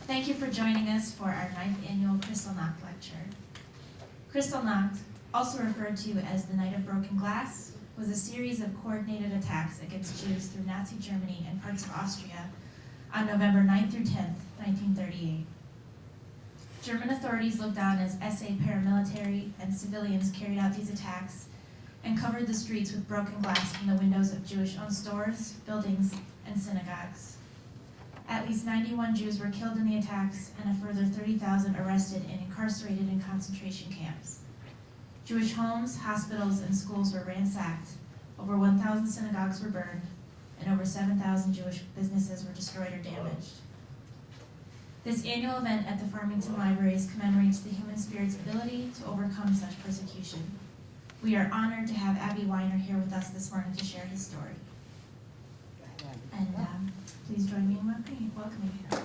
Thank you for joining us for our 9th Annual Kristallnacht Lecture. Kristallnacht, also referred to as the Night of Broken Glass, was a series of coordinated attacks against Jews through Nazi Germany and parts of Austria on November 9th through 10th, 1938. German authorities looked on as SA paramilitary and civilians carried out these attacks and covered the streets with broken glass from the windows of Jewish-owned stores, buildings, and synagogues. At least 91 Jews were killed in the attacks and a further 30,000 arrested and incarcerated in concentration camps. Jewish homes, hospitals, and schools were ransacked, over 1,000 synagogues were burned, and over 7,000 Jewish businesses were destroyed or damaged. This annual event at the Farmington Libraries commemorates the human spirit's ability to overcome such persecution. We are honored to have Abby Weiner here with us this morning to share his story. And please join me in welcoming her.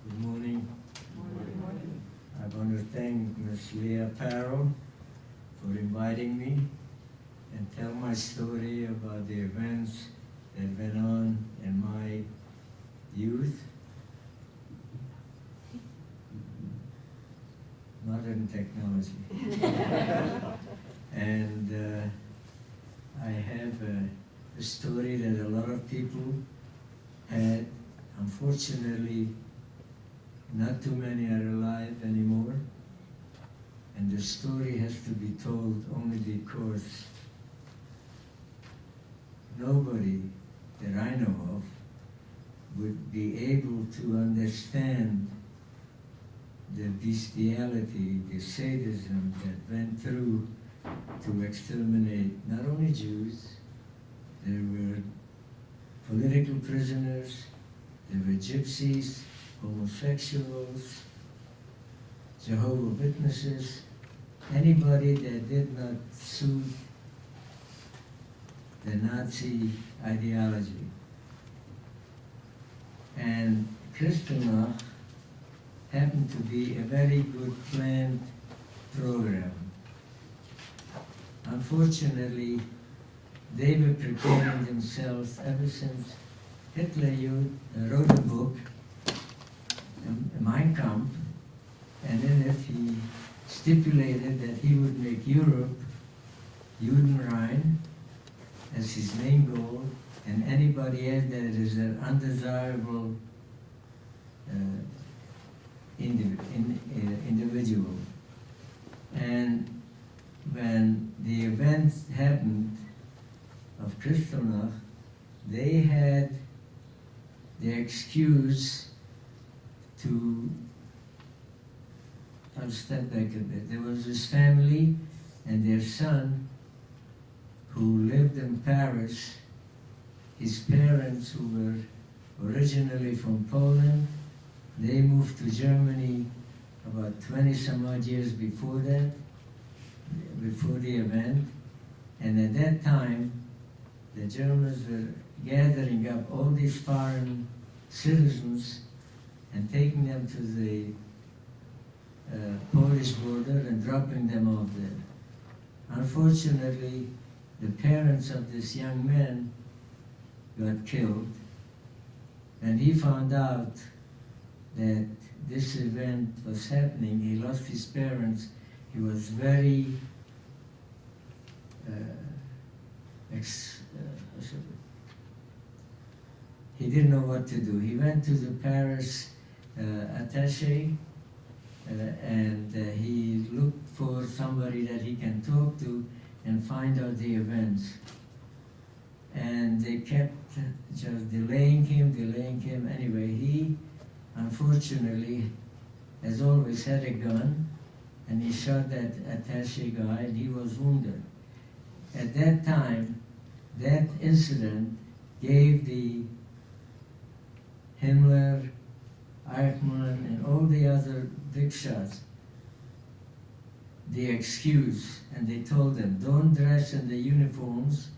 Good morning. I want to thank Ms. Leah Farrell for inviting me and tell my story about the events that went on in my youth. Modern technology. And I have a story that a lot of people had. Unfortunately, not too many are alive anymore. And the story has to be told only because nobody that I know of would be able to understand the bestiality, the sadism that went through to exterminate not only Jews, there were political prisoners, there were gypsies, homosexuals, Jehovah's Witnesses, anybody that did not suit the Nazi ideology. And Kristallnacht happened to be a very good planned program. Unfortunately, they were preparing themselves ever since Hitler wrote a book, Mein Kampf, and in it he stipulated that he would make Europe Judenrein as his main goal, and anybody else that is an undesirable individual. And when the events happened of Kristallnacht, they had the excuse to, I'll step back a bit. There was this family and their son who lived in Paris. His parents, who were originally from Poland, they moved to Germany about 20 some odd years before that, before the event. And at that time, the Germans were gathering up all these foreign citizens and taking them to the Polish border and dropping them off there. Unfortunately, the parents of this young man got killed. When he found out that this event was happening, he lost his parents. He was very he didn't know what to do. He went to the Paris attaché and he looked for somebody that he can talk to and find out the events. And they kept just delaying him. Anyway, he, unfortunately, as always, had a gun, and he shot that attaché guy, and he was wounded. At that time, that incident gave the Himmler, Eichmann, and all the other big shots the excuse, and they told them, don't dress in the uniforms,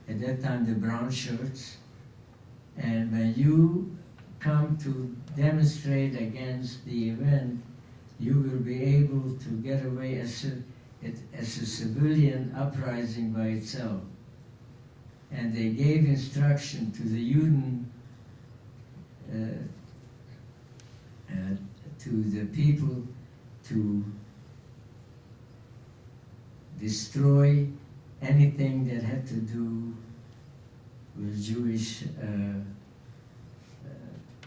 at that time the brown shirts, And when you come to demonstrate against the event, you will be able to get away as a civilian uprising by itself. And they gave instruction to the Juden, to the people, to destroy anything that had to do with Jewish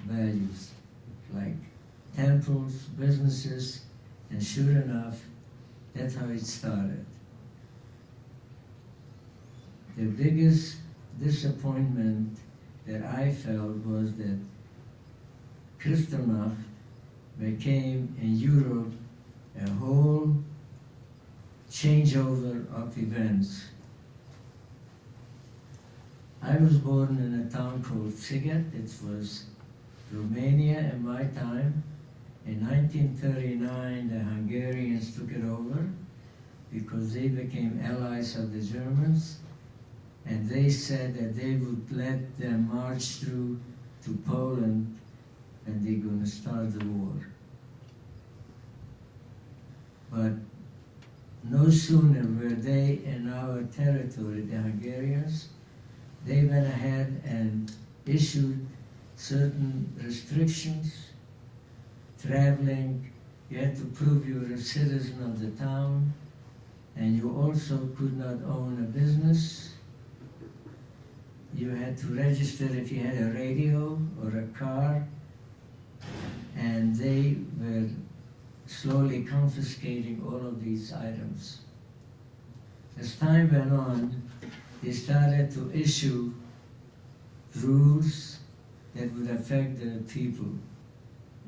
values, like temples, businesses, and sure enough, that's how it started. The biggest disappointment that I felt was that Kristallnacht became in Europe a whole changeover of events. I was born in a town called Sighet. It was Romania in my time. In 1939, the Hungarians took it over because they became allies of the Germans, and they said that they would let them march through to Poland and they're going to start the war. But no sooner were they in our territory, the Hungarians, they went ahead and issued certain restrictions. Traveling, you had to prove you were a citizen of the town, and you also could not own a business. You had to register if you had a radio or a car, and they were slowly confiscating all of these items. As time went on, they started to issue rules that would affect the people.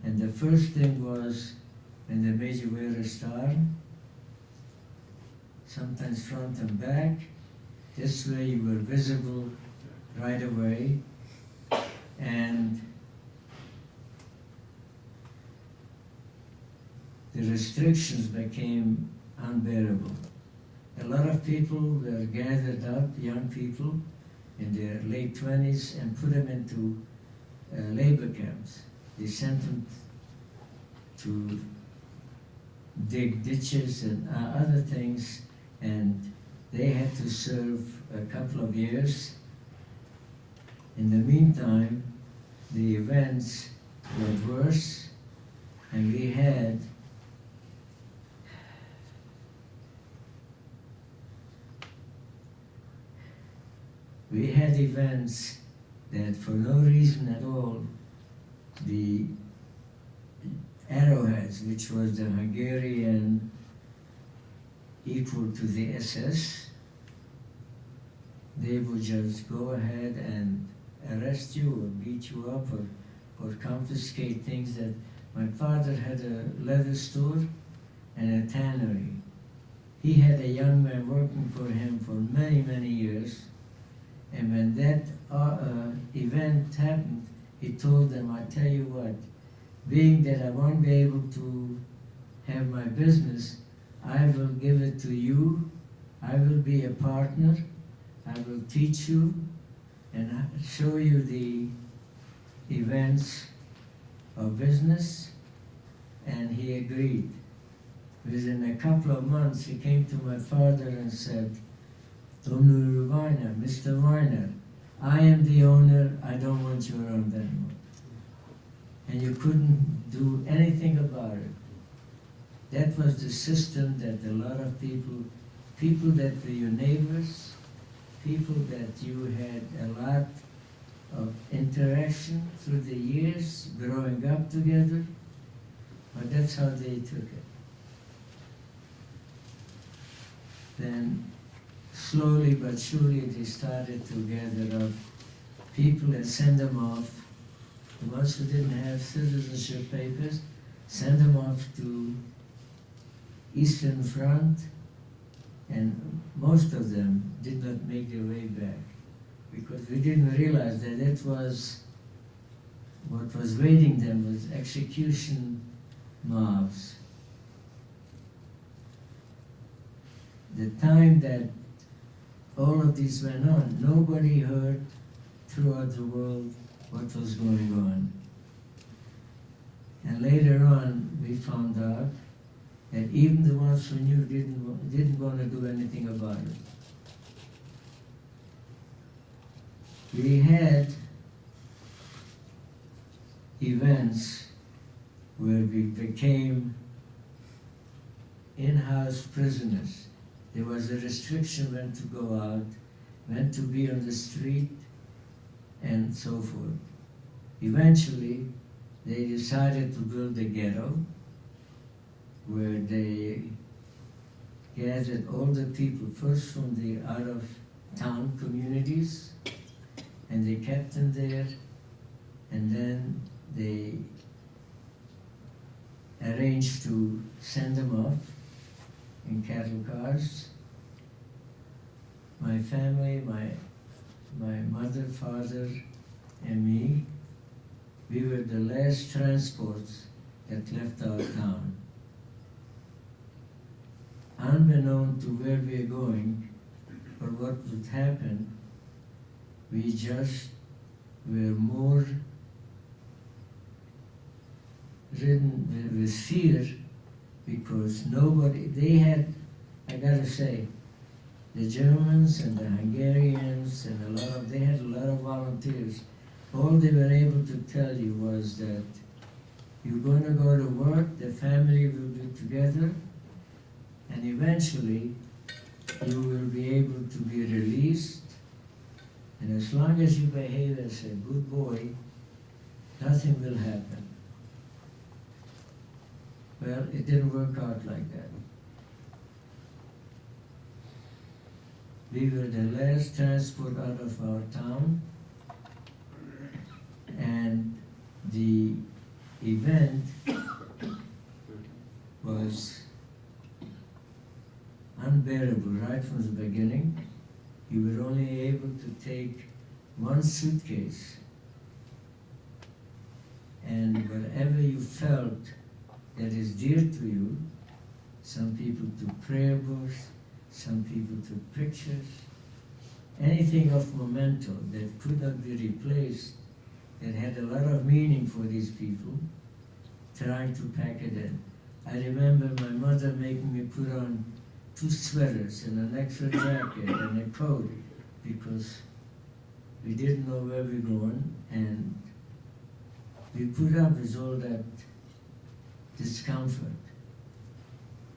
And the first thing was, when they made you wear a star, sometimes front and back, this way you were visible right away, and the restrictions became unbearable. A lot of people were gathered up, young people, in their late 20s, and put them into labor camps. They sent them to dig ditches and other things, and they had to serve a couple of years. In the meantime, the events got worse, and we had events that for no reason at all, the arrowheads, which was the Hungarian equal to the SS, they would just go ahead and arrest you or beat you up or confiscate things. That my father had a leather store and a tannery. He had a young man working for him for many, many years. And when that event happened, he told them, I tell you what, being that I won't be able to have my business, I will give it to you. I will be a partner. I will teach you and show you the events of business. And he agreed. Within a couple of months, he came to my father and said, Domnul Weiner, Mr. Weiner, I am the owner, I don't want you around anymore. And you couldn't do anything about it. That was the system that a lot of people that were your neighbors, people that you had a lot of interaction through the years, growing up together, but that's how they took it. Then slowly but surely they started to gather up people and send them off. The ones who didn't have citizenship papers, send them off to Eastern Front, and most of them did not make their way back because we didn't realize that it was what was waiting them was execution mobs. The time that all of this went on, nobody heard throughout the world what was going on. And later on, we found out that even the ones who knew didn't want to do anything about it. We had events where we became in-house prisoners. There was a restriction when to go out, when to be on the street, and so forth. Eventually, they decided to build a ghetto where they gathered all the people, first from the out-of-town communities, and they kept them there, and then they arranged to send them off in cattle cars. My family, my mother, father, and me, we were the last transports that left our town. Unbeknown to where we are going or what would happen, we just were more ridden with fear because nobody, they had, I gotta say, the Germans and the Hungarians and they had a lot of volunteers. All they were able to tell you was that you're going to go to work, the family will be together, and eventually you will be able to be released. And as long as you behave as a good boy, nothing will happen. Well, it didn't work out like that. We were the last transport out of our town, and the event was unbearable right from the beginning. You were only able to take one suitcase, and whatever you felt that is dear to you, some people took prayer books, some people took pictures, anything of memento that could not be replaced, that had a lot of meaning for these people, trying to pack it in. I remember my mother making me put on 2 sweaters and an extra jacket and a coat because we didn't know where we were going, and we put up with all that discomfort.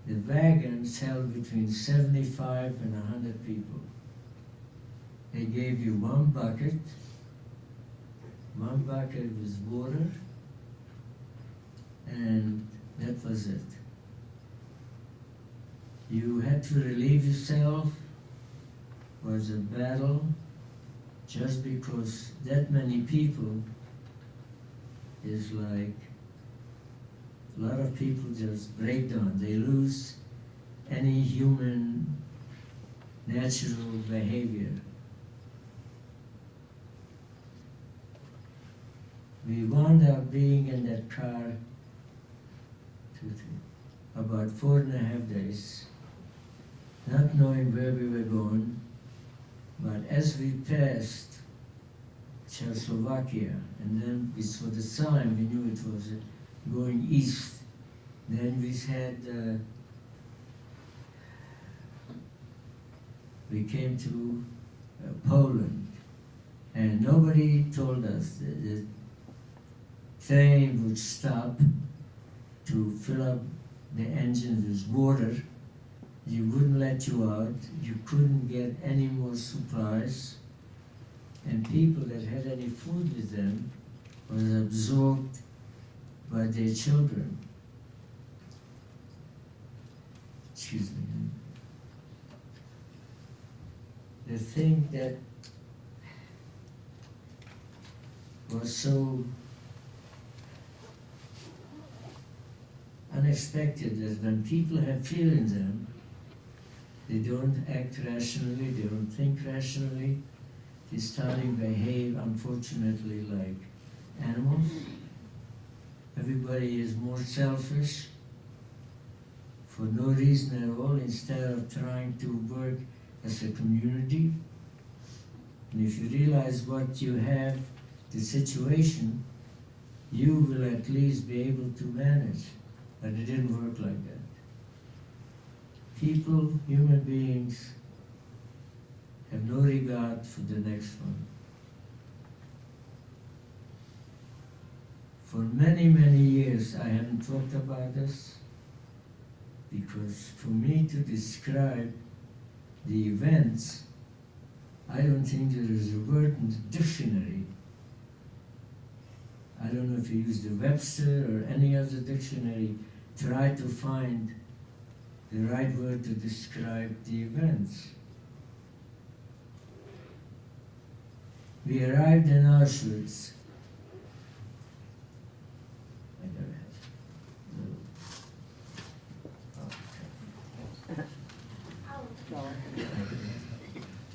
The wagons held between 75 and 100 people. They gave you one bucket with water, and that was it. You had to relieve yourself. It was a battle just because that many people is like a lot of people just break down. They lose any human natural behavior. We wound up being in that car about 4.5 days, not knowing where we were going, but as we passed Czechoslovakia, and then we saw the sign, we knew it was going east. Then we came to Poland, and nobody told us that the train would stop to fill up the engine with water. You wouldn't let you out. You couldn't get any more supplies. And people that had any food with them was absorbed by their children. Excuse me. The thing that was so unexpected is when people have fear in them, they don't act rationally, they don't think rationally, they start to behave, unfortunately, like animals. Everybody is more selfish for no reason at all, instead of trying to work as a community. And if you realize what you have the situation, you will at least be able to manage. But it didn't work like that. People, human beings, have no regard for the next one. For many, many years I haven't talked about this, because for me to describe the events, I don't think there is a word in the dictionary. I don't know if you use the Webster or any other dictionary, try to find the right word to describe the events. We arrived in Auschwitz. I don't have.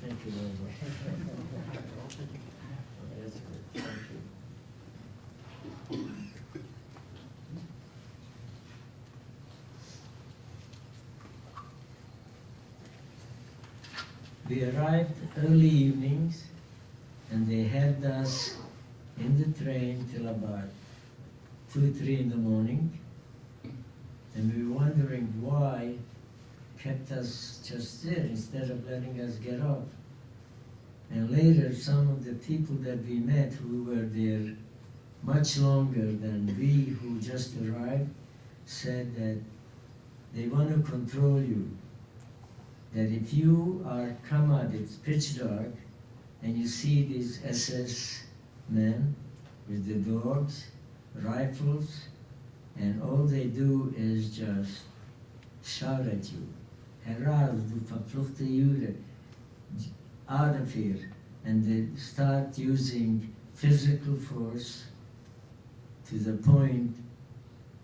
Thank you very much. That's good. Thank you. We arrived early evenings, and they had us in the train till about 2, 3 in the morning, and we were wondering why kept us just there instead of letting us get off. And later, some of the people that we met who were there much longer than we who just arrived said that they want to control you. That if you are come out, it's pitch dark, and you see these SS men with the dogs, rifles, and all they do is just shout at you. Heraus, du verfluchte Jude, out of here. And they start using physical force to the point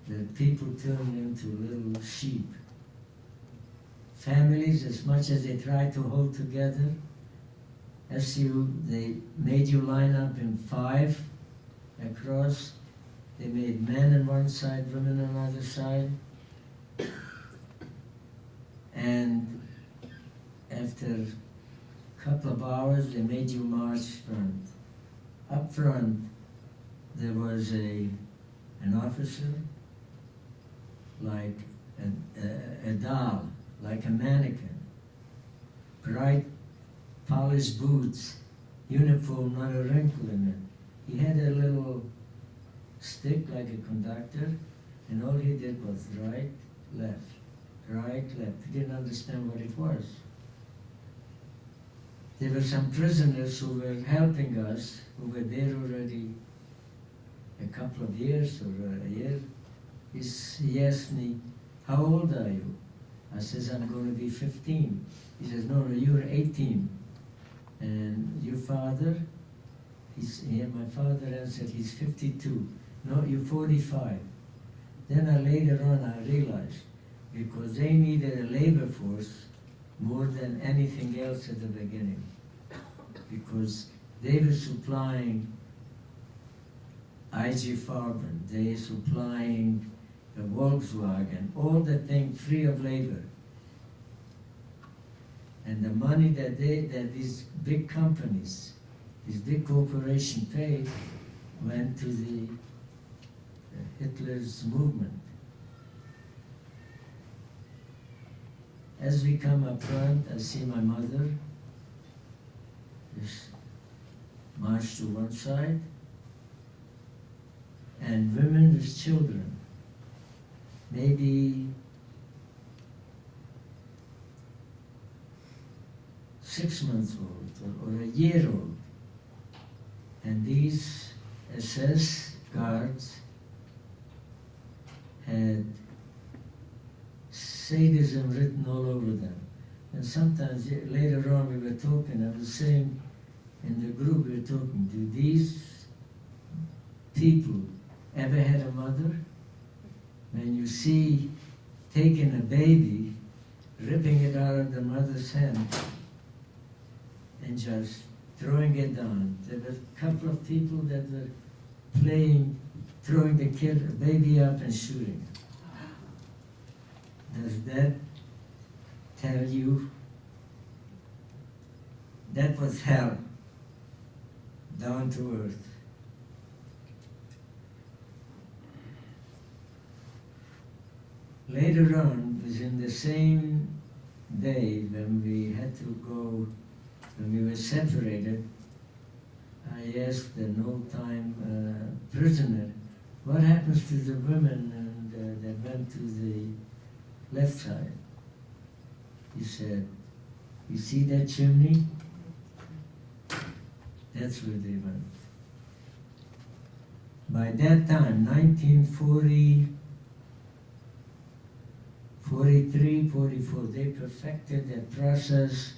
that people turn into little sheep. Families, as much as they try to hold together, they made you line up in 5 across. They made men on one side, women on the other side. And after a couple of hours, they made you march front. Up front, there was an officer, like a doll, like a mannequin, bright polished boots, uniform, not a wrinkle in it. He had a little stick like a conductor, and all he did was right, left, right, left. He didn't understand what it was. There were some prisoners who were helping us, who were there already a couple of years or a year. He asked me, "How old are you?" I says, "I'm going to be 15. He says, "No, you're 18. And your father?" My father answered, "He's 52. "No, you're 45. Then later on I realized, because they needed a labor force more than anything else at the beginning. Because they were supplying IG Farben, they were supplying a Volkswagen, all the things free of labor. And the money that these big companies, these big corporations paid, went to the Hitler's movement. As we come up front, I see my mother just march to one side, and women with children, maybe 6 months old or a year old. And these SS guards had sadism written all over them. And sometimes later on we were talking, I was saying in the group we were talking, do these people ever had a mother? When you see taking a baby, ripping it out of the mother's hand and just throwing it down. There were a couple of people that were playing, throwing the baby up and shooting it. Does that tell you? That was hell, down to earth. later on, within the same day when we had to go, when we were separated, I asked an old-time prisoner, what happens to the women that went to the left side? He said, you see that chimney? That's where they went. By that time, 1940, 43, 44, they perfected that process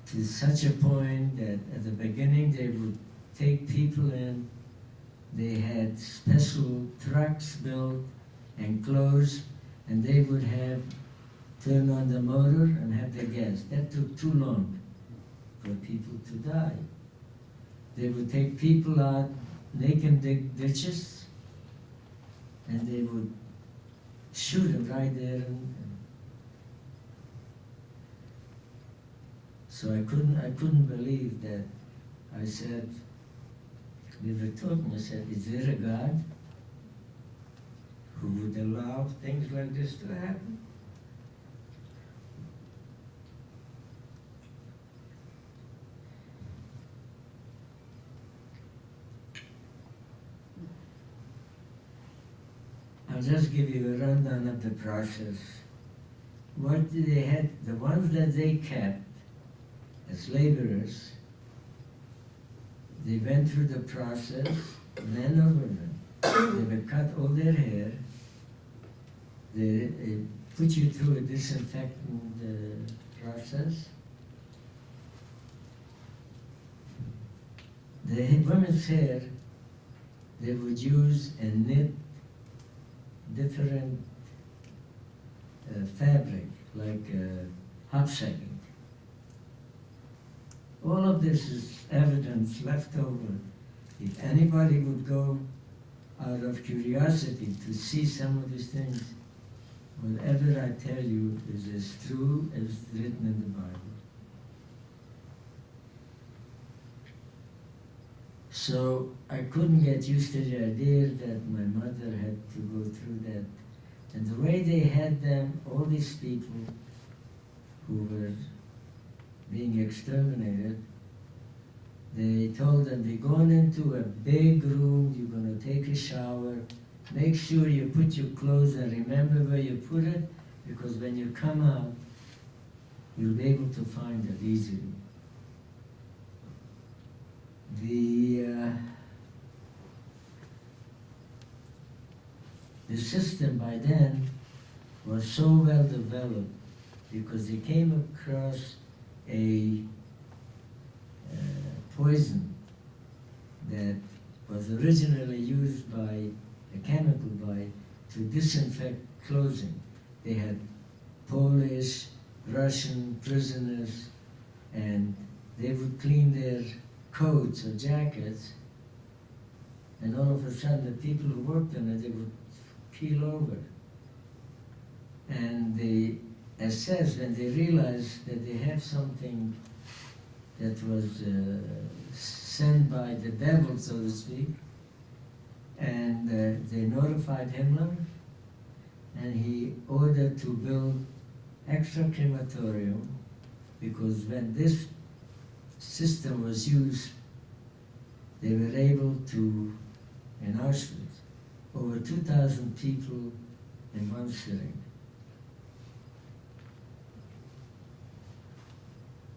to such a point that at the beginning they would take people in. They had special trucks built and closed, and they would have turn on the motor and have the gas. That took too long for people to die. They would take people out, make them dig ditches, and they would shoot them right there. So I couldn't believe that. I said, we were talking, I said, is there a God who would allow things like this to happen? I'll just give you a rundown of the process. What they had, the ones that they kept as laborers, they went through the process, men or women. They would cut all their hair. They put you through a disinfectant process. The women's hair, they would use and knit different fabric, like hopsecking. All of this is evidence left over. If anybody would go out of curiosity to see some of these things, whatever I tell you is as true as written in the Bible. So I couldn't get used to the idea that my mother had to go through that. And the way they had them, all these people who were being exterminated, they told them, we're going into a big room, you're going to take a shower, make sure you put your clothes and remember where you put it, because when you come out, you'll be able to find it easily. The system by then was so well developed because they came across a poison that was originally used by a chemical to disinfect clothing. They had Polish, Russian prisoners, and they would clean their coats or jackets, and all of a sudden the people who worked on it, they would keel over. And they assessed, when they realized that they had something that was sent by the devil, so to speak, and they notified Himmler, and he ordered to build extra crematorium, because when this system was used, they were able to, in Auschwitz, over 2,000 people in one sitting.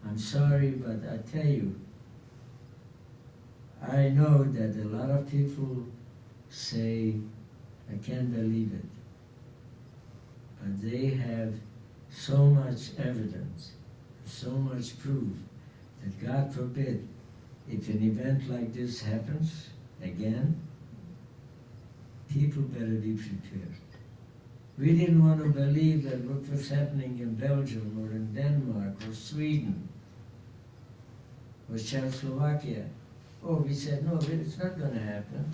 I'm sorry, but I tell you, I know that a lot of people say, I can't believe it. But they have so much evidence, so much proof, that God forbid, if an event like this happens again, people better be prepared. We didn't want to believe that what was happening in Belgium or in Denmark or Sweden or Czechoslovakia. Oh, we said, no, it's not going to happen.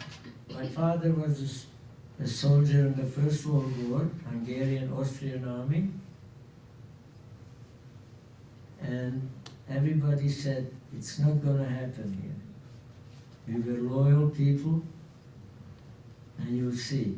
My father was a soldier in the First World War, Hungarian, Austrian army, and everybody said, it's not going to happen here. We were loyal people, and you'll see.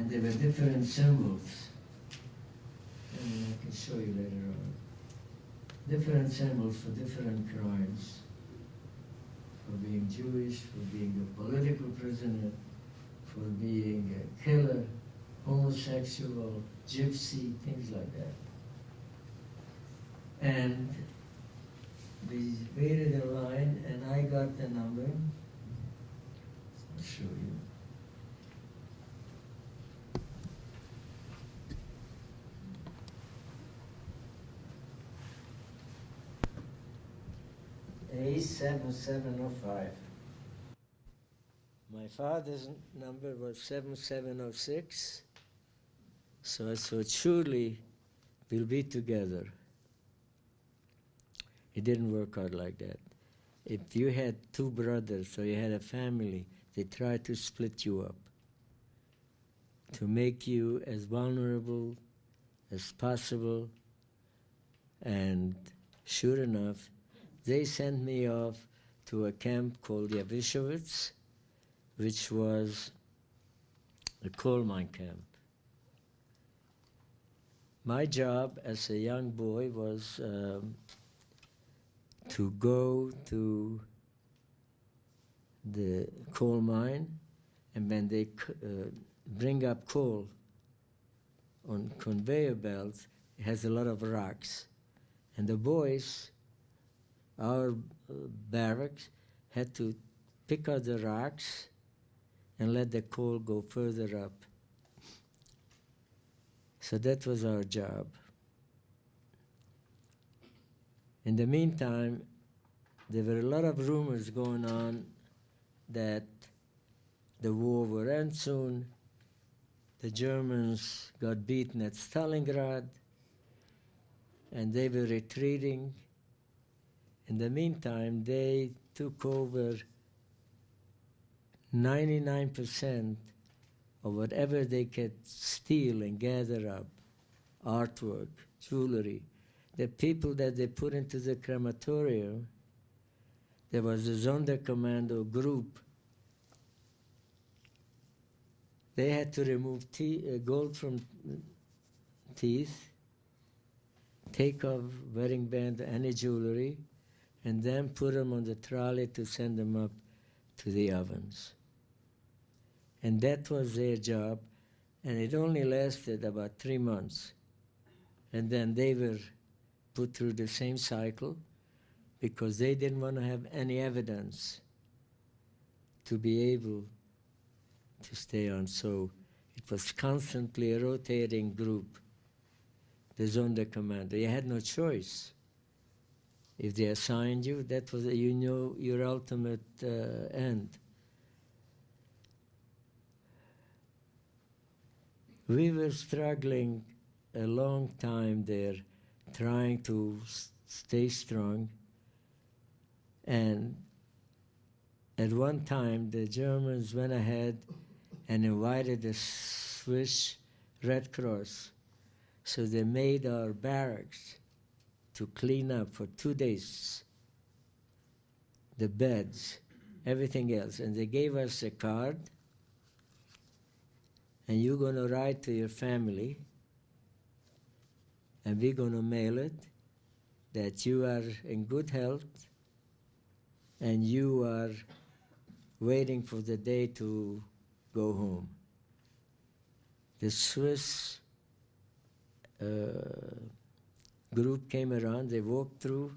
and there were different symbols. And I can show you later on. Different symbols for different crimes. For being Jewish, for being a political prisoner, for being a killer, homosexual, gypsy, things like that. And we waited in line, and I got the number. I'll show you. A7705. My father's number was 7706, so I thought surely we'll be together. It didn't work out like that. If you had two brothers or you had a family, they tried to split you up, to make you as vulnerable as possible. And sure enough, they sent me off to a camp called Auschwitz, which was a coal mine camp. My job as a young boy was to go to the coal mine, and when they bring up coal on conveyor belts, it has a lot of rocks. And the boys, our barracks, had to pick out the rocks and let the coal go further up. So that was our job. In the meantime, there were a lot of rumors going on that the war would end soon. The Germans got beaten at Stalingrad, and they were retreating. In the meantime, they took over 99% of whatever they could steal and gather up, artwork, jewelry. The people that they put into the crematorium, there was a Sonderkommando group. They had to remove gold from teeth, take off wedding band, any jewelry, and then put them on the trolley to send them up to the ovens. And that was their job, and it only lasted about 3 months. And then they were put through the same cycle because they didn't want to have any evidence to be able to stay on. So it was constantly a rotating group, the Sonderkommando. You had no choice. If they assigned you, that was, you know, your ultimate end. We were struggling a long time there, trying to stay strong. And at one time, the Germans went ahead and invited the Swiss Red Cross. So they made our barracks to clean up for 2 days, the beds, everything else. And they gave us a card, and you're going to write to your family, and we're going to mail it, that you are in good health, and you are waiting for the day to go home. The Swiss group came around, they walked through,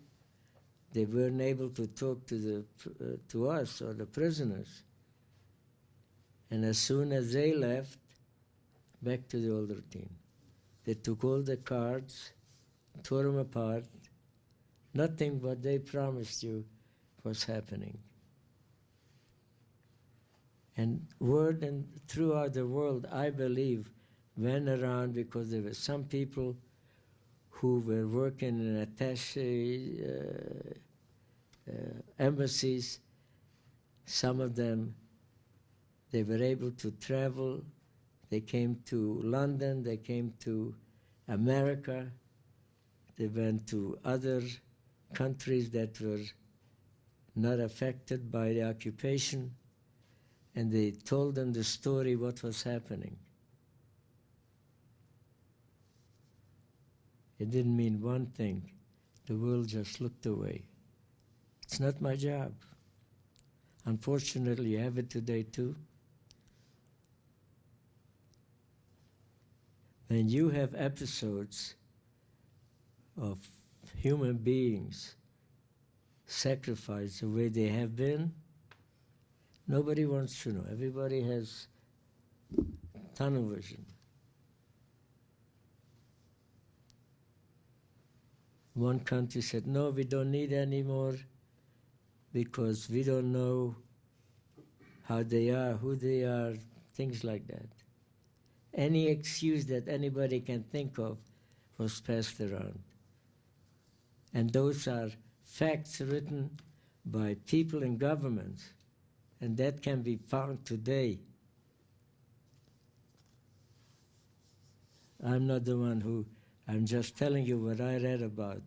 they weren't able to talk to us or the prisoners. And as soon as they left, back to the old routine. They took all the cards, tore them apart. Nothing what they promised you was happening. And word and throughout the world, I believe, went around because there were some people who were working in attaché embassies. Some of them, they were able to travel. They came to London, they came to America, they went to other countries that were not affected by the occupation, and they told them the story, what was happening. It didn't mean one thing. The world just looked away. It's not my job. Unfortunately, you have it today too. When you have episodes of human beings sacrificed the way they have been, nobody wants to know. Everybody has tunnel vision. One country said, no, we don't need any more because we don't know how they are, who they are, things like that. Any excuse that anybody can think of was passed around. And those are facts written by people in governments, and that can be found today. I'm not the one who, I'm just telling you what I read about.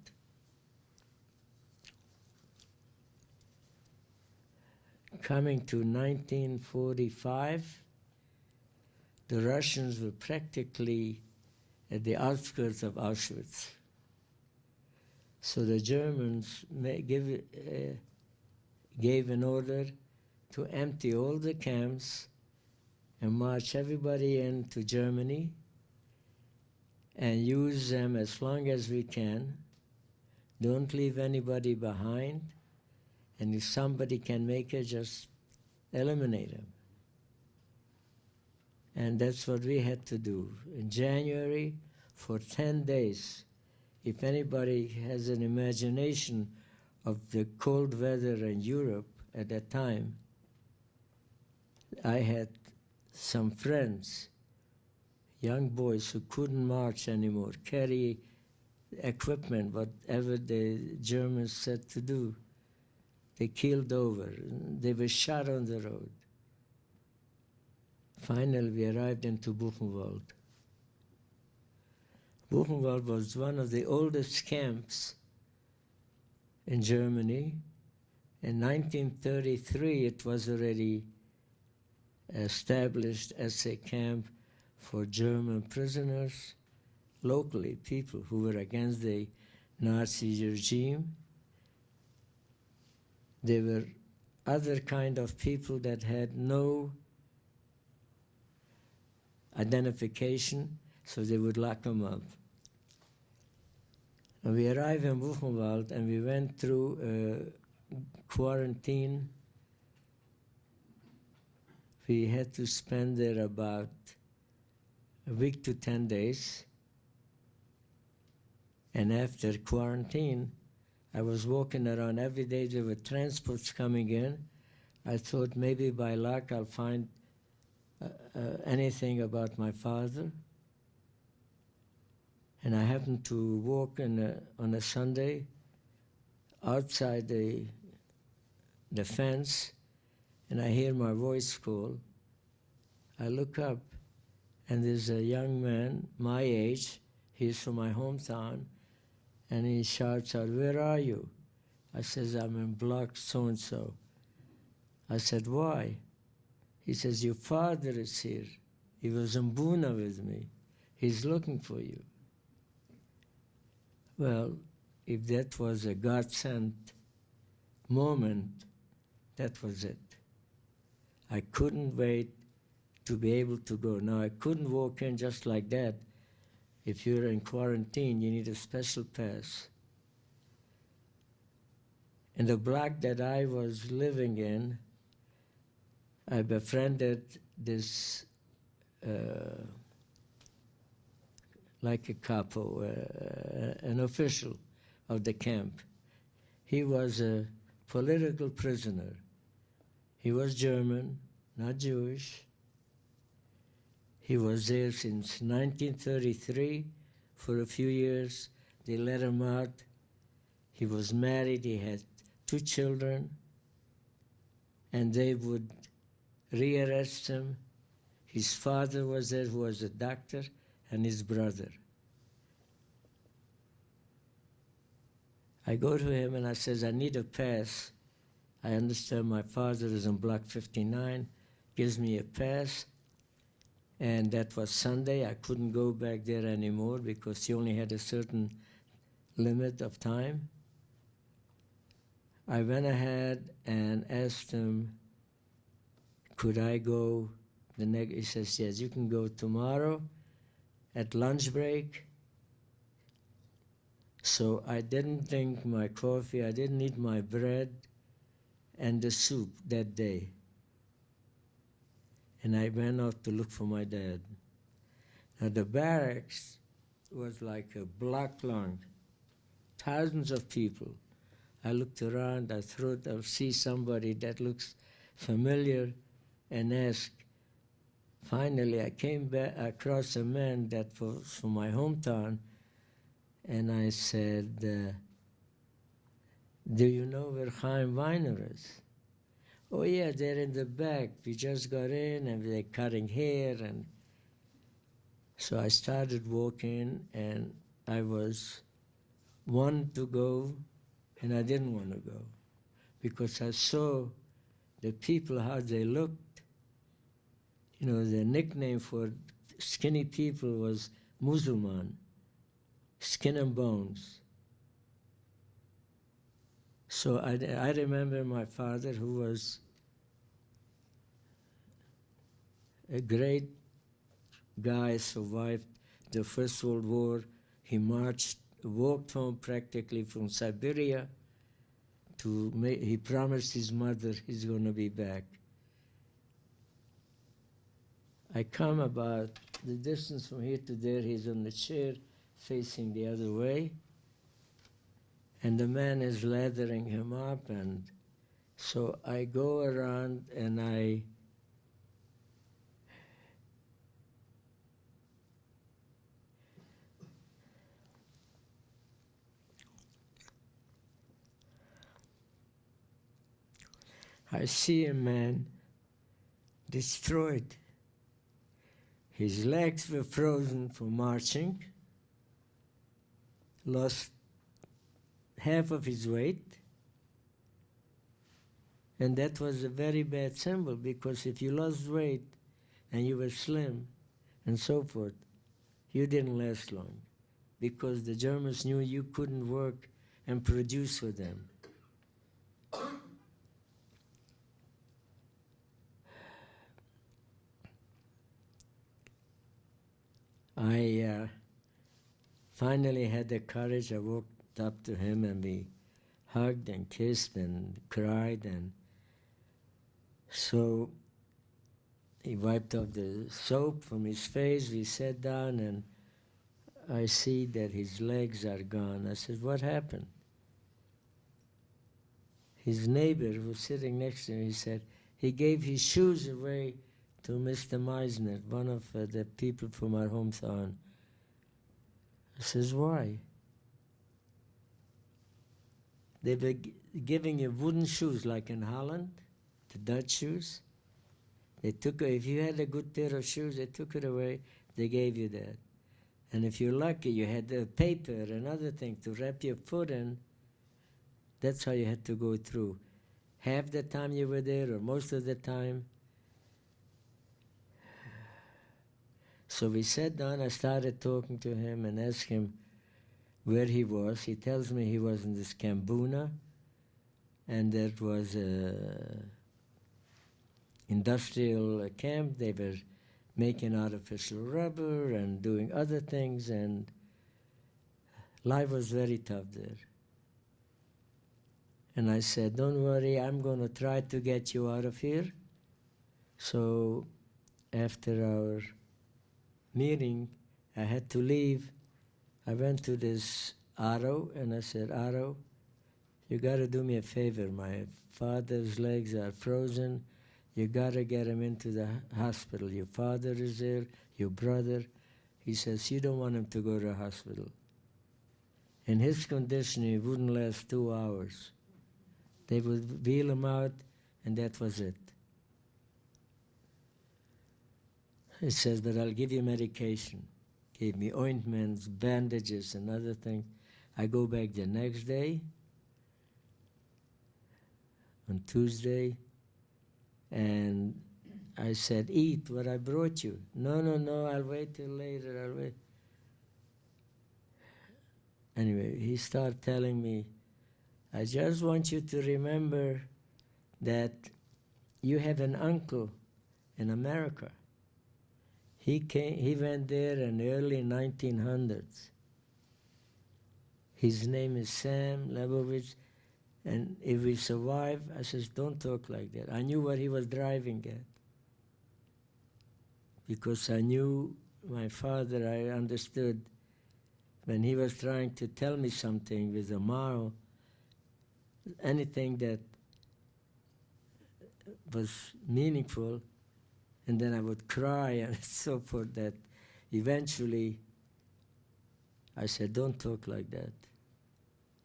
Coming to 1945, the Russians were practically at the outskirts of Auschwitz. So the Germans gave an order to empty all the camps and march everybody into Germany and use them as long as we can. Don't leave anybody behind. And if somebody can make it, just eliminate them. And that's what we had to do. In January, for 10 days, if anybody has an imagination of the cold weather in Europe at that time, I had some friends, young boys who couldn't march anymore, carry equipment, whatever the Germans said to do. They keeled over. They were shot on the road. Finally, we arrived into Buchenwald. Buchenwald was one of the oldest camps in Germany. In 1933, it was already established as a camp for German prisoners, locally, people who were against the Nazi regime. There were other kind of people that had no identification, so they would lock them up. And we arrived in Buchenwald and we went through quarantine. We had to spend there about a week to 10 days. And after quarantine, I was walking around every day. There were transports coming in. I thought maybe by luck I'll find anything about my father. And I happened to walk on a Sunday outside the fence, and I hear my voice call. I look up, and there's a young man my age. He's from my hometown, and he shouts out, "Where are you?" I says, "I'm in block so-and-so." I said, "Why?" He says, "Your father is here. He was in Buna with me. He's looking for you." Well, if that was a God-sent moment, that was it. I couldn't wait to be able to go. Now, I couldn't walk in just like that. If you're in quarantine, you need a special pass. In the block that I was living in, I befriended this, like a capo, an official of the camp. He was a political prisoner. He was German, not Jewish. He was there since 1933 for a few years. They let him out. He was married. He had 2 children. And they would rearrest him. His father was there, who was a doctor, and his brother. I go to him and I says, "I need a pass. I understand my father is in block 59, gives me a pass." And that was Sunday. I couldn't go back there anymore because he only had a certain limit of time. I went ahead and asked him, could I go the next? He says, yes, you can go tomorrow at lunch break. So I didn't drink my coffee, I didn't eat my bread and the soup that day. And I went out to look for my dad. Now the barracks was like a block long, thousands of people. I looked around, I thought I'll see somebody that looks familiar and ask. Finally, I came back across a man that was from my hometown, and I said, do you know where Abby Weiner is? Oh yeah, they're in the back. We just got in and they're cutting hair. And so I started walking, and I was wanted to go, and I didn't want to go because I saw the people, how they looked. You know, the nickname for skinny people was Musulman, skin and bones. So I remember my father, who was a great guy, survived the First World War. He walked home practically from Siberia he promised his mother he's going to be back. I come about the distance from here to there, he's on the chair facing the other way, and the man is lathering him up, and so I go around and I see a man destroyed. His legs were frozen from marching, lost half of his weight, and that was a very bad symbol, because if you lost weight and you were slim and so forth, you didn't last long, because the Germans knew you couldn't work and produce for them. I finally had the courage. I walked up to him and we hugged and kissed and cried, and so he wiped off the soap from his face. We sat down and I see that his legs are gone. I said, what happened? His neighbor who was sitting next to him, he said, he gave his shoes away to Mr. Meisner, one of the people from our hometown. I says, why? They were giving you wooden shoes like in Holland, the Dutch shoes. They took, if you had a good pair of shoes, they took it away, they gave you that. And if you're lucky, you had the paper and other things to wrap your foot in. That's how you had to go through. Half the time you were there, or most of the time. So we sat down, I started talking to him and asked him where he was. He tells me he was in this Kambuna, and that was an industrial camp. They were making artificial rubber and doing other things, and life was very tough there. And I said, don't worry, I'm going to try to get you out of here. So after our meeting, I had to leave. I went to this Aro, and I said, Aro, you got to do me a favor. My father's legs are frozen. You got to get him into the hospital. Your father is there, your brother. He says, you don't want him to go to the hospital. In his condition, he wouldn't last 2 hours. They would wheel him out, and that was it. He says, but I'll give you medication. Gave me ointments, bandages, and other things. I go back the next day, on Tuesday, and I said, eat what I brought you. No, I'll wait till later, I'll wait. Anyway, he started telling me, I just want you to remember that you have an uncle in America. He went there in the early 1900s. His name is Sam Lebovich, and if we survive, I says, don't talk like that. I knew what he was driving at. Because I knew my father, I understood when he was trying to tell me something with a moral, anything that was meaningful, and then I would cry and so forth, that eventually I said, don't talk like that.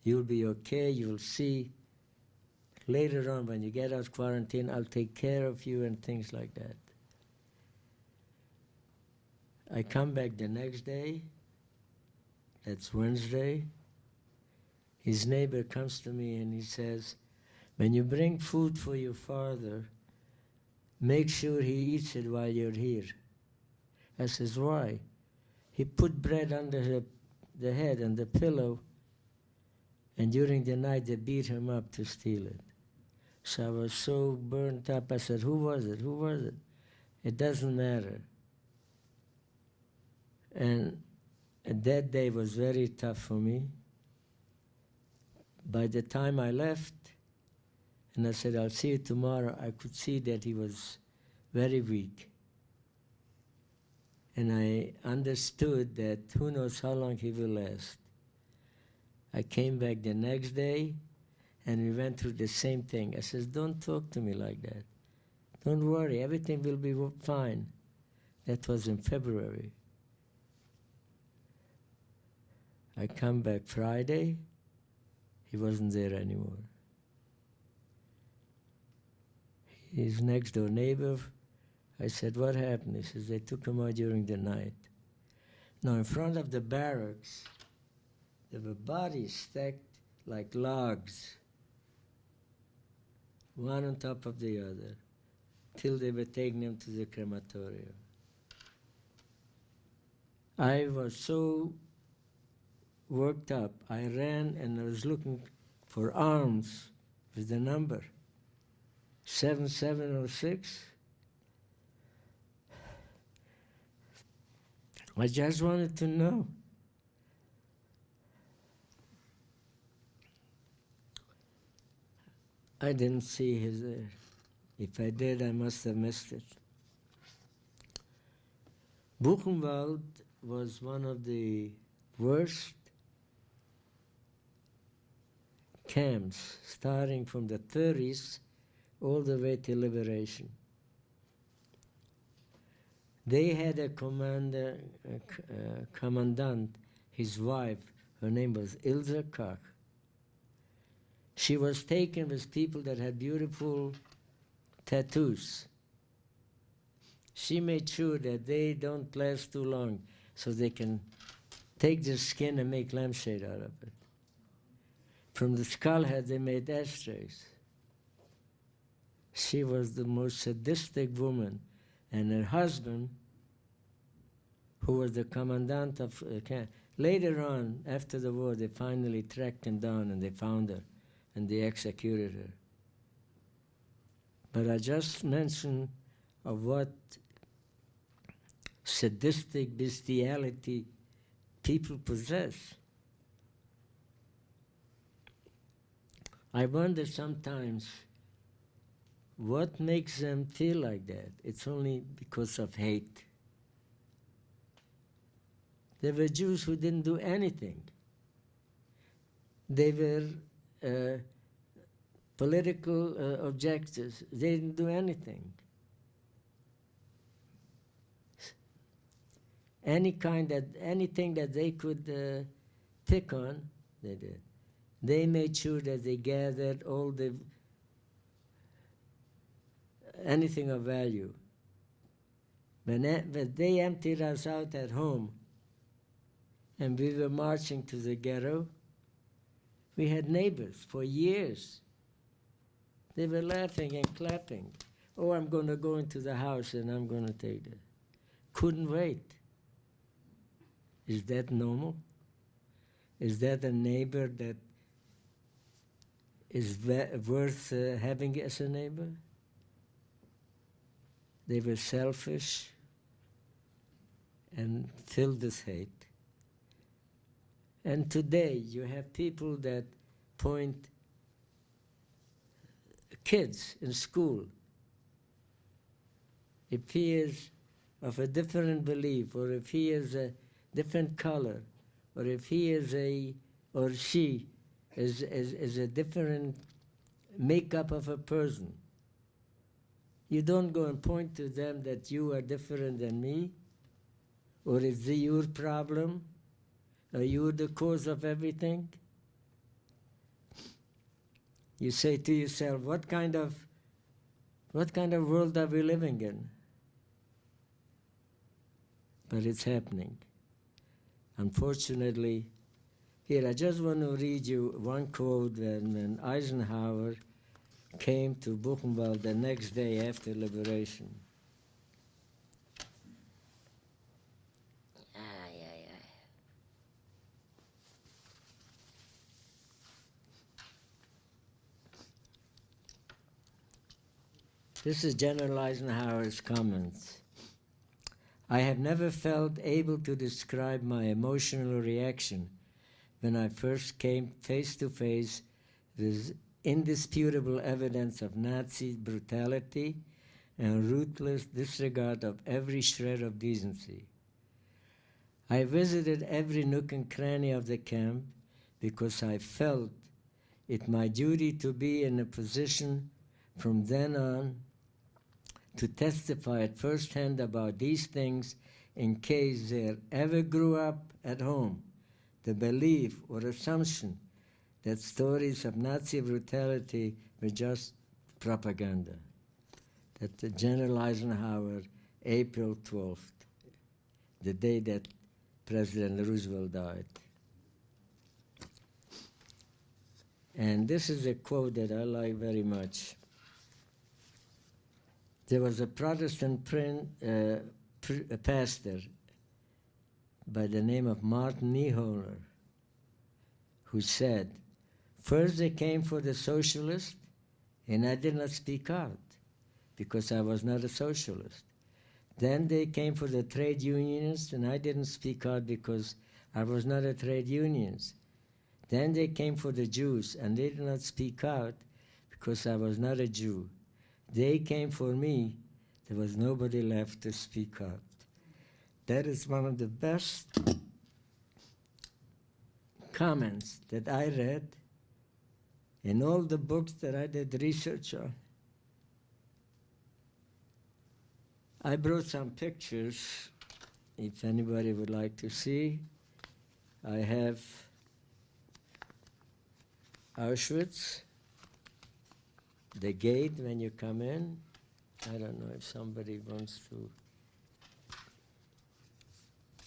You'll be okay, you'll see. Later on, when you get out of quarantine, I'll take care of you and things like that. I come back the next day, that's Wednesday. His neighbor comes to me and he says, when you bring food for your father, make sure he eats it while you're here. I says, why? He put bread under the head and the pillow, and during the night they beat him up to steal it. So I was so burnt up, I said, who was it? Who was it? It doesn't matter. And that day was very tough for me. By the time I left, and I said, I'll see you tomorrow, I could see that he was very weak. And I understood that who knows how long he will last. I came back the next day, and we went through the same thing. I said, don't talk to me like that. Don't worry, everything will be fine. That was in February. I come back Friday, he wasn't there anymore. His next door neighbor, I said, what happened? He says, they took him out during the night. Now in front of the barracks, there were bodies stacked like logs, one on top of the other, till they were taking them to the crematorium. I was so worked up, I ran and I was looking for arms with the number 7706. I just wanted to know. I didn't see his there. If I did, I must have missed it. Buchenwald was one of the worst camps, starting from the 30s all the way to liberation. They had a commandant, his wife, her name was Ilse Koch. She was taken with people that had beautiful tattoos. She made sure that they don't last too long so they can take the skin and make lampshade out of it. From the skull head, they made ashtrays. She was the most sadistic woman. And her husband, who was the commandant of camp, later on, after the war, they finally tracked him down and they found her and they executed her. But I just mentioned of what sadistic bestiality people possess. I wonder sometimes what makes them feel like that. It's only because of hate. There were Jews who didn't do anything. They were political objectives. They didn't do anything. Anything that they could pick on, they did. They made sure that they gathered all the anything of value. When they emptied us out at home and we were marching to the ghetto, we had neighbors for years. They were laughing and clapping. Oh, I'm going to go into the house and I'm going to take it. Couldn't wait. Is that normal? Is that a neighbor that is worth having as a neighbor? They were selfish and filled with hate. And today you have people that point kids in school. If he is of a different belief, or if he is a different color, or if he is or she is a different makeup of a person, you don't go and point to them that you are different than me, or is it your problem, are you the cause of everything? You say to yourself, what kind of world are we living in? But it's happening. Unfortunately, here I just want to read you one quote when Eisenhower came to Buchenwald the next day after liberation. This is General Eisenhower's comments. I have never felt able to describe my emotional reaction when I first came face to face with indisputable evidence of Nazi brutality and ruthless disregard of every shred of decency. I visited every nook and cranny of the camp because I felt it my duty to be in a position from then on to testify at first hand about these things in case there ever grew up at home the belief or assumption that stories of Nazi brutality were just propaganda. That General Eisenhower, April 12th, the day that President Roosevelt died. And this is a quote that I like very much. There was a Protestant pastor by the name of Martin Niemöller who said, first they came for the socialist, and I did not speak out because I was not a socialist. Then they came for the trade unionists, and I didn't speak out because I was not a trade unionist. Then they came for the Jews, and they did not speak out because I was not a Jew. They came for me. There was nobody left to speak out. That is one of the best comments that I read in all the books that I did research on. I brought some pictures, if anybody would like to see. I have Auschwitz, the gate when you come in. I don't know if somebody wants to,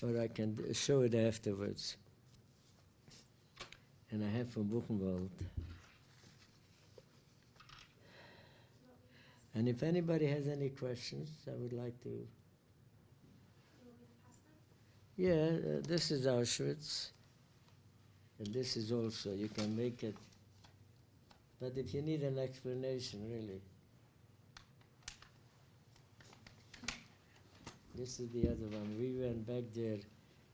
or I can show it afterwards. And I have from Buchenwald. And if anybody has any questions, I would like to. Yeah, this is Auschwitz. And this is also, you can make it. But if you need an explanation, really. This is the other one. We went back there,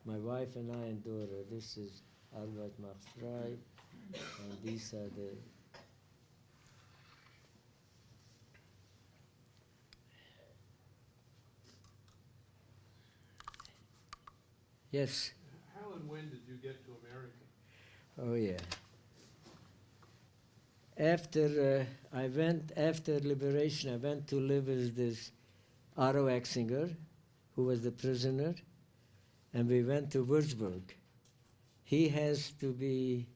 my wife and I and daughter. This is Arbeit macht frei. And these are the. Yes? How and when did you get to America? Oh, yeah. After liberation, I went to live with this Otto Exinger, who was the prisoner, and we went to Würzburg. He has to be,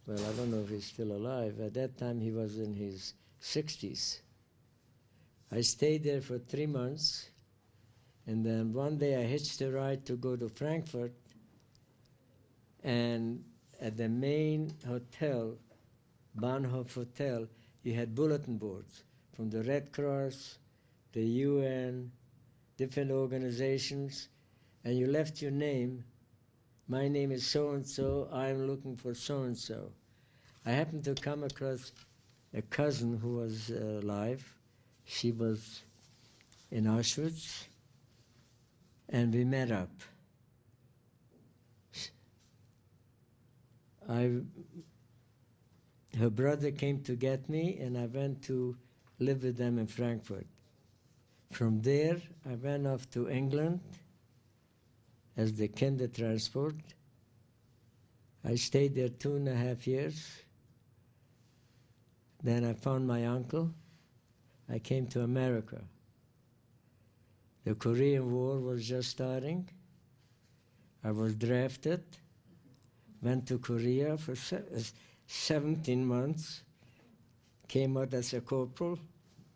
well, I don't know if he's still alive. At that time, he was in his 60s. I stayed there for 3 months, and then one day I hitched a ride to go to Frankfurt, and at the main hotel, Bahnhof Hotel, you had bulletin boards from the Red Cross, the UN, different organizations, and you left your name. My name is so-and-so, I'm looking for so-and-so. I happened to come across a cousin who was alive. She was in Auschwitz, and we met up. Her brother came to get me, and I went to live with them in Frankfurt. From there, I went off to England as the kinder transport. I stayed there 2.5 years. Then I found my uncle. I came to America. The Korean War was just starting. I was drafted, went to Korea for 17 months, came out as a corporal,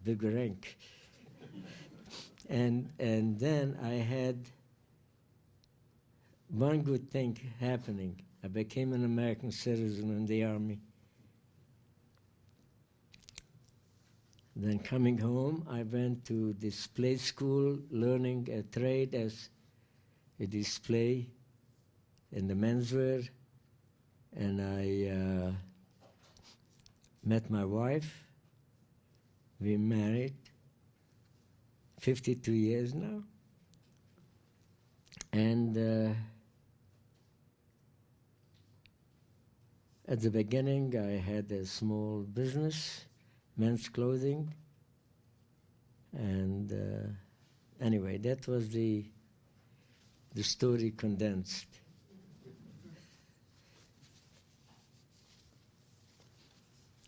big rank. And then I had one good thing happening. I became an American citizen in the Army. Then coming home, I went to display school, learning a trade as a display in the menswear. And I met my wife. We married 52 years now. And at the beginning, I had a small business, men's clothing. And anyway, that was the story condensed.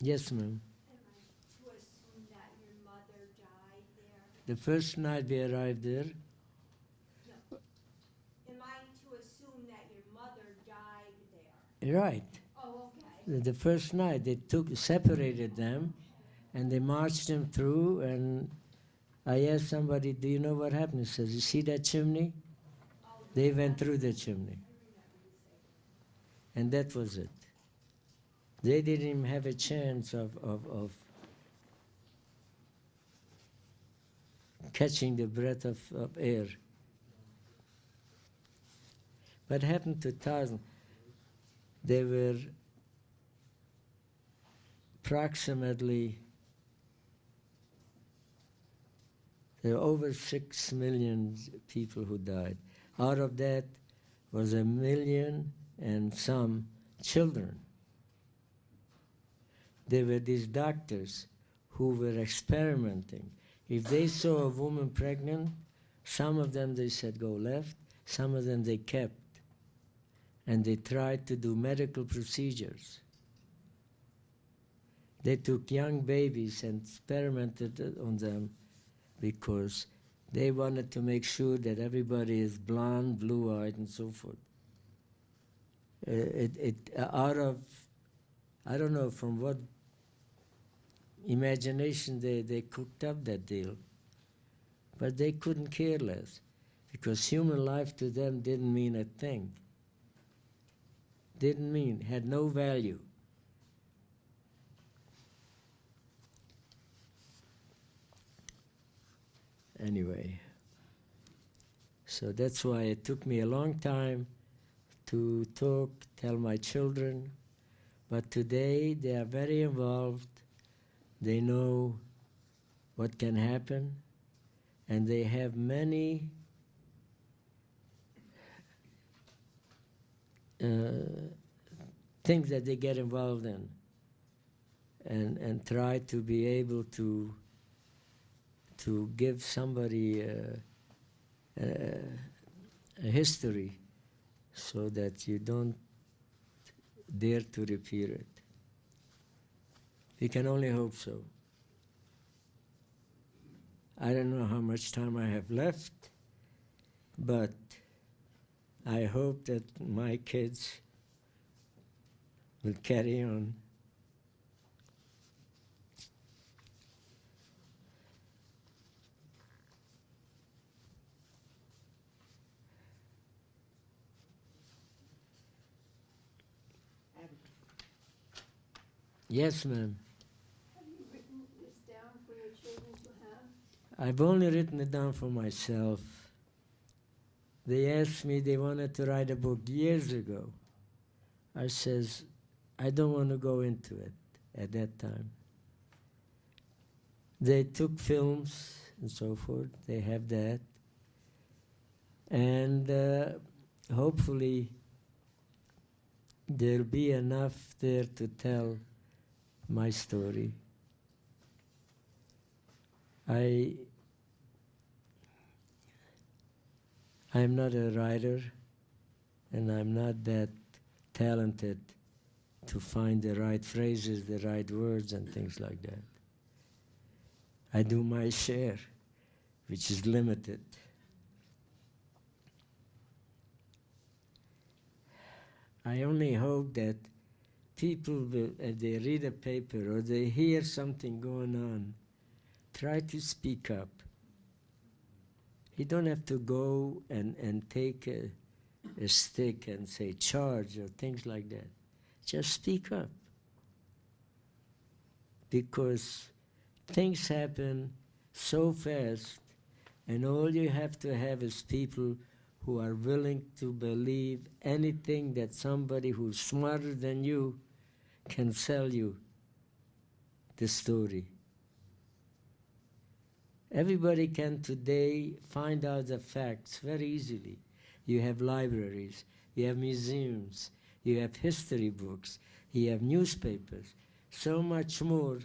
Yes, ma'am. Am I to assume that your mother died there? The first night we arrived there, No. Am I to assume that your mother died there? right. Oh, okay. The first night they separated them, and they marched them through. And I asked somebody, "Do you know what happened?" He says, "You see that chimney? They went through the chimney." And that was it. They didn't even have a chance of catching the breath of air. What happened to thousands? There were approximately, there were over 6 million people who died. Out of that was 1 million and some children. There were these doctors who were experimenting. If they saw a woman pregnant, some of them they said go left, some of them they kept. And they tried to do medical procedures. They took young babies and experimented on them because they wanted to make sure that everybody is blonde, blue-eyed, and so forth. Out of, I don't know from what imagination they cooked up that deal, but they couldn't care less because human life to them didn't mean a thing. Had no value. Anyway, so that's why it took me a long time to tell my children, but today they are very involved. They know what can happen, and they have many things that they get involved in and try to be able to give somebody a history so that you don't dare to repeat it. We can only hope so. I don't know how much time I have left, but I hope that my kids will carry on. Yes, ma'am. Have you written this down for your children? I've only written it down for myself. They asked me, they wanted to write a book years ago. I says, I don't want to go into it at that time. They took films and so forth. They have that. And hopefully there'll be enough there to tell my story. I'm not a writer, and I'm not that talented to find the right phrases, the right words, and things like that. I do my share, which is limited. I only hope that people will, if they read a paper or they hear something going on, try to speak up. You don't have to go and take a stick and say charge or things like that. Just speak up. Because things happen so fast, and all you have to have is people who are willing to believe anything that somebody who's smarter than you can sell you the story. Everybody can today find out the facts very easily. You have libraries, you have museums, you have history books, you have newspapers, so much more.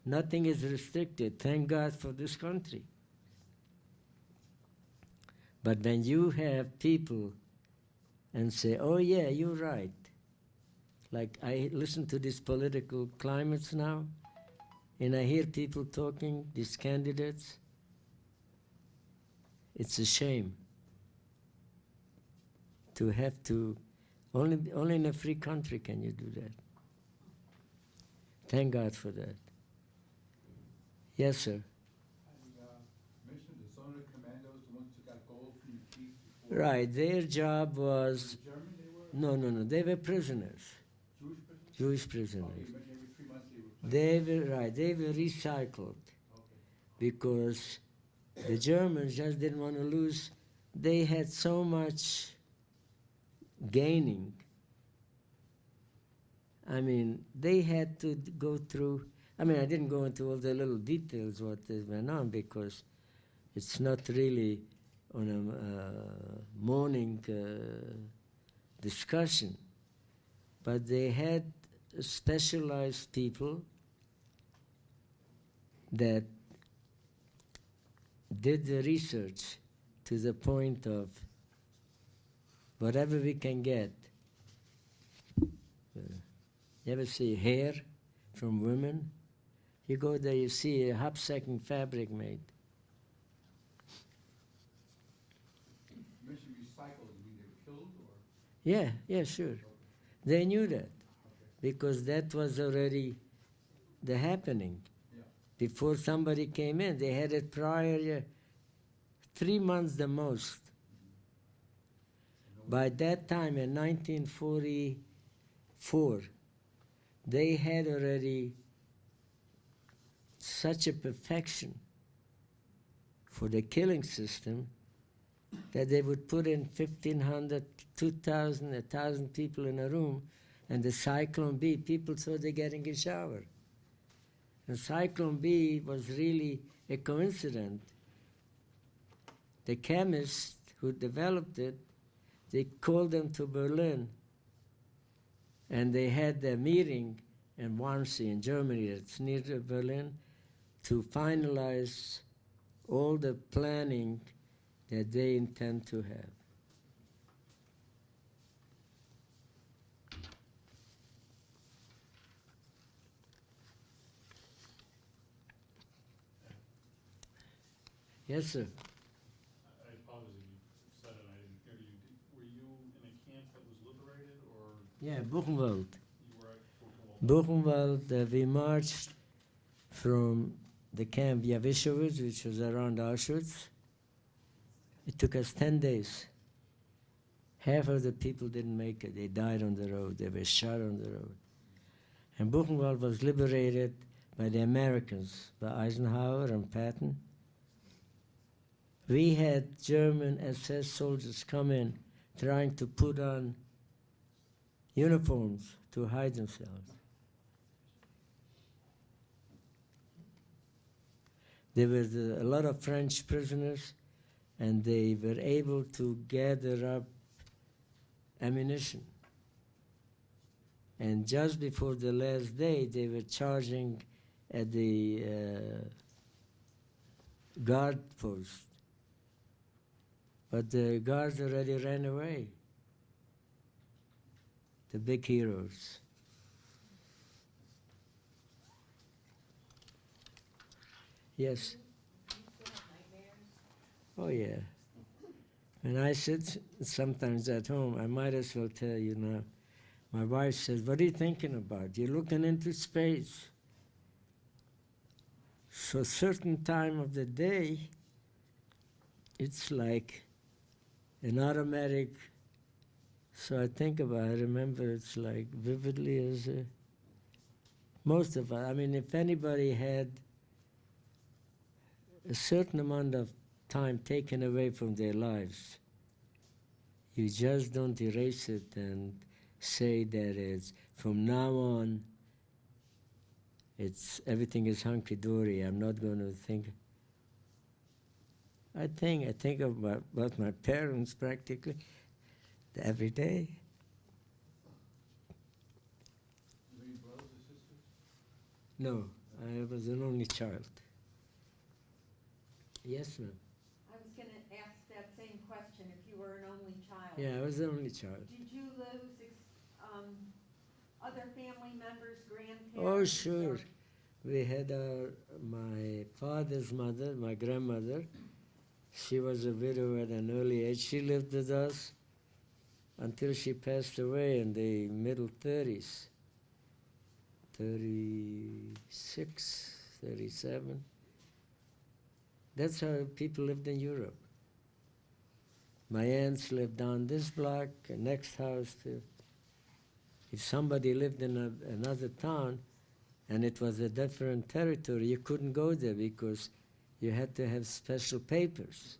Nothing is restricted, thank God for this country. But when you have people and say, oh yeah, you're right. Like I listen to these political climates now, and I hear people talking, these candidates. It's a shame to have to, only in a free country can you do that. Thank God for that. Yes, sir. And mentioned the Sonar Commandos, the ones who got gold from the chief before. Right, their job was, German they were? no, they were prisoners, Jewish prisoners? Jewish prisoners. Okay, you mentioned every 3 months they were placed. They were recycled Okay. because the Germans just didn't want to lose. They had so much gaining. I mean, they had to go through, I mean, I didn't go into all the little details what went on because it's not really on a morning discussion. But they had specialized people that did the research to the point of whatever we can get. You ever see hair from women? You go there, you see a hop-sacking fabric made. You mentioned recycled, you mean they were killed or? Yeah, sure. Okay. They knew that Okay. because that was already the happening. Yeah. Before somebody came in, they had it prior 3 months the most. By that time, in 1944, they had already such a perfection for the killing system that they would put in 1,500, 2,000, 1,000 people in a room, and the Cyclone B, people thought they're getting a shower. And Cyclone B was really a coincidence. The chemists who developed it, they called them to Berlin, and they had a meeting in Wannsee in Germany, it's near Berlin, to finalize all the planning that they intend to have. Yes, sir. I apologize if you said it, I didn't hear you. Were you in a camp that was liberated, or Yeah, Buchenwald. you were at Buchenwald? Buchenwald, we marched from the camp Jawisowitz, which was around Auschwitz. It took us 10 days. Half of the people didn't make it. They died on the road. They were shot on the road. And Buchenwald was liberated by the Americans, by Eisenhower and Patton. We had German SS soldiers come in trying to put on uniforms to hide themselves. There were a lot of French prisoners, and they were able to gather up ammunition. And just before the last day, they were charging at the guard post. But the guards already ran away, the big heroes. Yes? Oh, yeah. When I sit sometimes at home, I might as well tell you now. My wife says, "What are you thinking about? You're looking into space." So certain time of the day, it's like an automatic. So I think about it, I remember it's like vividly as most of us. I mean, if anybody had a certain amount of time taken away from their lives, you just don't erase it and say that it's from now on, it's everything is hunky-dory. I'm not going to think. I think about my parents practically every day. Any brothers or sisters? No, I was an only child. Yes, ma'am. I was gonna ask that same question, if you were an only child. Yeah, I was the only child. Did you lose, other family members, grandparents? Oh, sure. or- We had my father's mother, my grandmother. She was a widow at an early age. She lived with us until she passed away in the middle 30s, 36, 37. That's how people lived in Europe. My aunts lived down this block, the next house. If somebody lived in another town and it was a different territory, you couldn't go there because you had to have special papers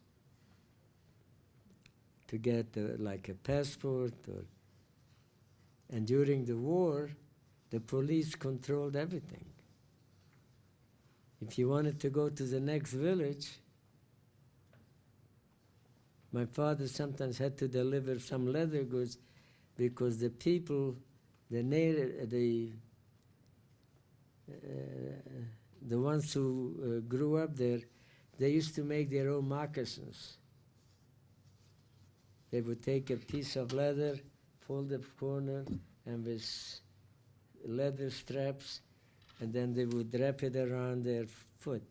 to get like a passport. And during the war, the police controlled everything. If you wanted to go to the next village, my father sometimes had to deliver some leather goods because the people, the ones who grew up there, they used to make their own moccasins. They would take a piece of leather, fold the corner, and with leather straps, and then they would wrap it around their foot.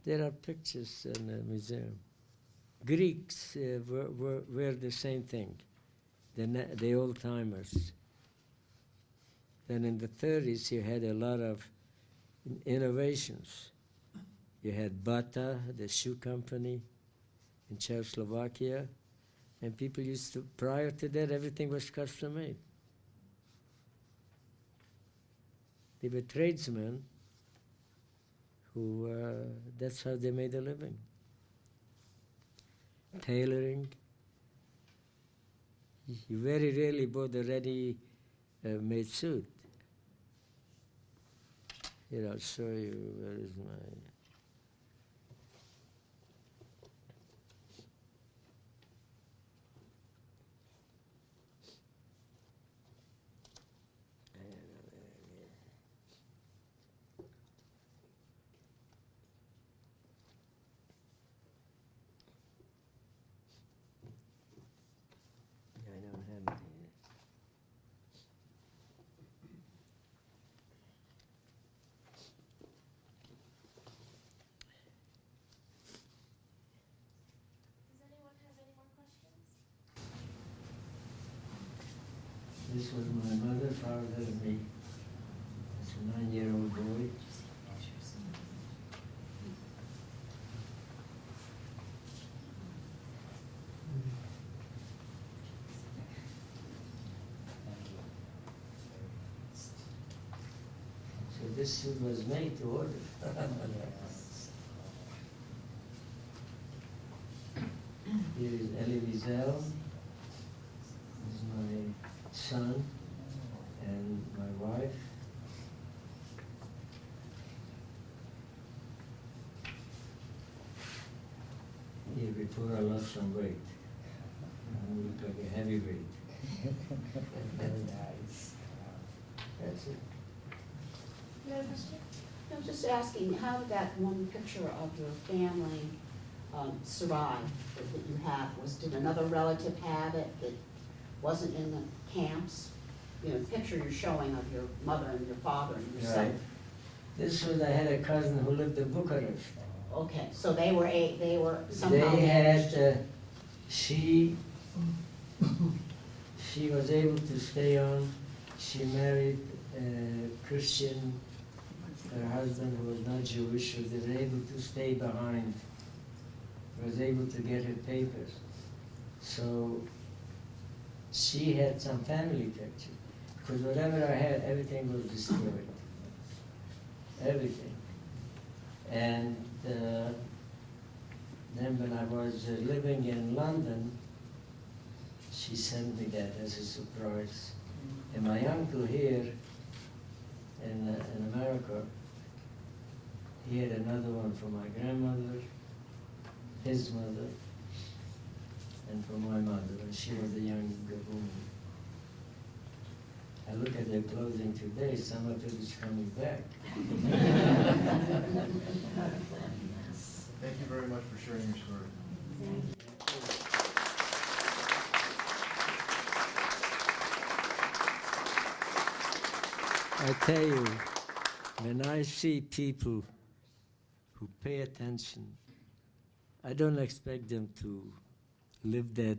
There are pictures in the museum. Greeks were the same thing, the old-timers. Then in the 30s, you had a lot of innovations. You had Bata, the shoe company in Czechoslovakia, and people used to, prior to that, everything was custom-made. They were tradesmen who, that's how they made a living. Tailoring. You very rarely bought a ready-made suit. Here, I'll show you, where is my... I don't have it here. Does anyone have any more questions? This was my mother, father, and me. It's a 9-year-old boy. So this suit was made to order. Here is Elie Wiesel. This is my son and my wife. Here before I lost some weight. I look like a heavyweight. Nice. That's it. You have a question? I was just asking, how did that one picture of your family survive that you have? Did another relative have it that wasn't in the camps? You know, the picture you're showing of your mother and your father and yourself. Right. This was, I had a cousin who lived in Bucharest. Okay, so they were somehow They managed. had, she was able to stay on. She married a Christian, her husband who was not Jewish, was able to stay behind, was able to get her papers. So she had some family pictures, because whatever I had, everything was destroyed. Everything. And then when I was living in London, she sent me that as a surprise. And my uncle here in America, he had another one for my grandmother, his mother, and for my mother, and she was a young woman. I look at their clothing today, some of it is coming back. Thank you very much for sharing your story. I tell you, when I see people who pay attention, I don't expect them to live that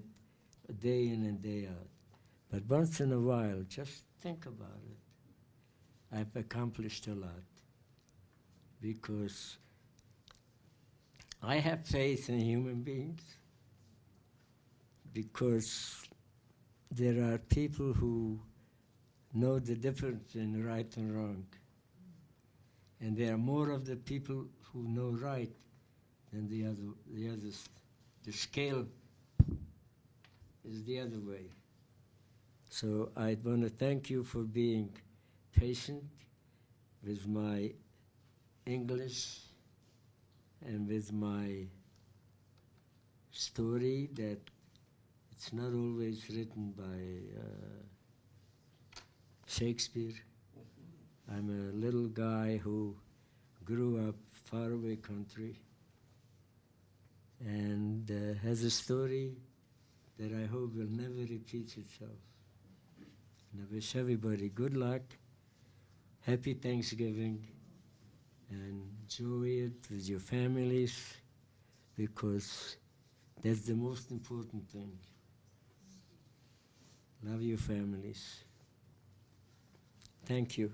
day in and day out. But once in a while, just think about it. I've accomplished a lot because I have faith in human beings, because there are people who know the difference in right and wrong. And there are more of the people who know right than the others. The scale is the other way. So I want to thank you for being patient with my English and with my story, that it's not always written by Shakespeare. I'm a little guy who grew up faraway country and has a story that I hope will never repeat itself. And I wish everybody good luck, happy Thanksgiving, and enjoy it with your families, because that's the most important thing. Love your families. Thank you.